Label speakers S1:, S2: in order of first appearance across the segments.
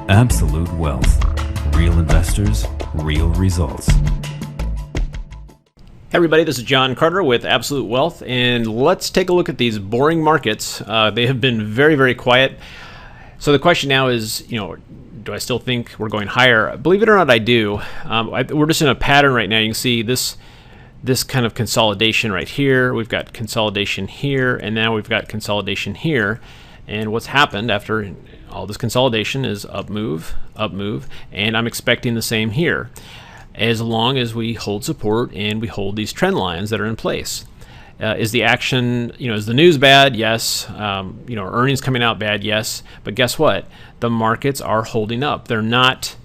S1: Absolute Wealth. Real investors, real results.
S2: Hey everybody, this is John Carter with Absolute Wealth, and let's take a look at these boring markets. They have been very, very quiet. So the question now is, do I still think we're going higher? Believe it or not, I do. We're just in a pattern right now. You can see this kind of consolidation right here. We've got consolidation here, and now we've got consolidation here. And what's happened after all this consolidation is up move, and I'm expecting the same here, as long as we hold support and we hold these trend lines that are in place. Is the action, is the news bad? Yes. Earnings coming out bad? Yes. But guess what? The markets are holding up. They're not,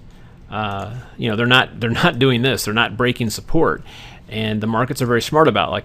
S2: they're not doing this. They're not breaking support, and the markets are very smart about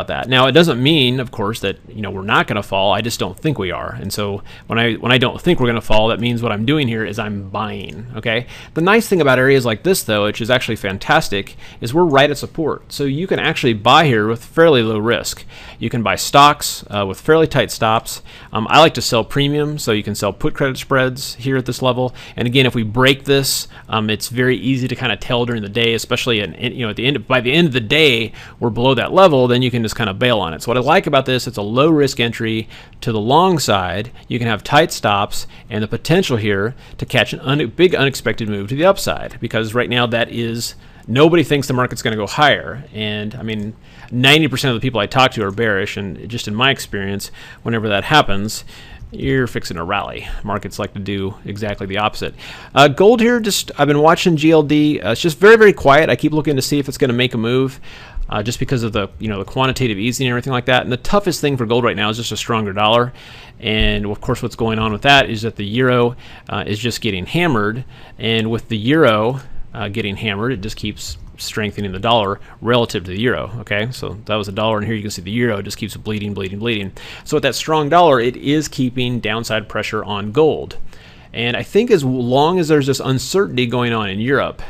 S2: that. Now, it doesn't mean, of course, that we're not going to fall. I just don't think we are. And so when I don't think we're going to fall, that means what I'm doing here is I'm buying. Okay. The nice thing about areas like this, though, which is actually fantastic, is we're right at support. So you can actually buy here with fairly low risk. You can buy stocks with fairly tight stops. I like to sell premium, so you can sell put credit spreads here at this level. And again, if we break this, it's very easy to kind of tell during the day, especially by the end of the day, we're below that level, then you can just kind of bail on it. So what I like about this, it's a low risk entry to the long side. You can have tight stops and the potential here to catch a big unexpected move to the upside, because right now nobody thinks the market's going to go higher. And 90% of the people I talk to are bearish, and just in my experience, whenever that happens, you're fixing a rally. Markets like to do exactly the opposite. Gold here, I've been watching GLD. It's just very, very quiet. I keep looking to see if it's going to make a move, just because of the the quantitative easing and everything like that. And the toughest thing for gold right now is just a stronger dollar. And of course, what's going on with that is that the euro is just getting hammered. And with the euro getting hammered, it just keeps strengthening the dollar relative to the euro. Okay, so that was a dollar, and here you can see the euro just keeps bleeding. So with that strong dollar, it is keeping downside pressure on gold. And I think as long as there's this uncertainty going on in Europe,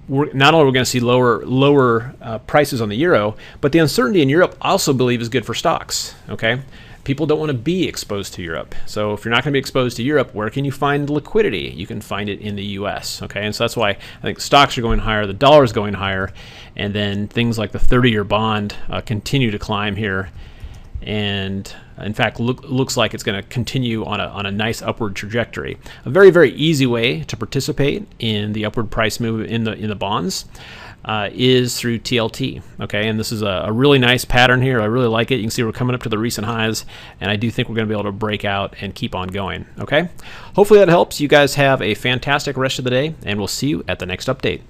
S2: we're going to see lower prices on the euro, but the uncertainty in Europe I also believe is good for stocks. Okay, people don't want to be exposed to Europe. So if you're not going to be exposed to Europe, where can you find liquidity? You can find it in the U.S. Okay, and so that's why I think stocks are going higher, the dollar is going higher, and then things like the 30-year bond continue to climb here, and in fact looks like it's going to continue on a nice upward trajectory. A very, very easy way to participate in the upward price move in the bonds is through TLT. Okay, and this is a really nice pattern here. I really like it. You can see we're coming up to the recent highs, and I do think we're going to be able to break out and keep on going. Okay, hopefully that helps. You guys have a fantastic rest of the day, and we'll see you at the next update.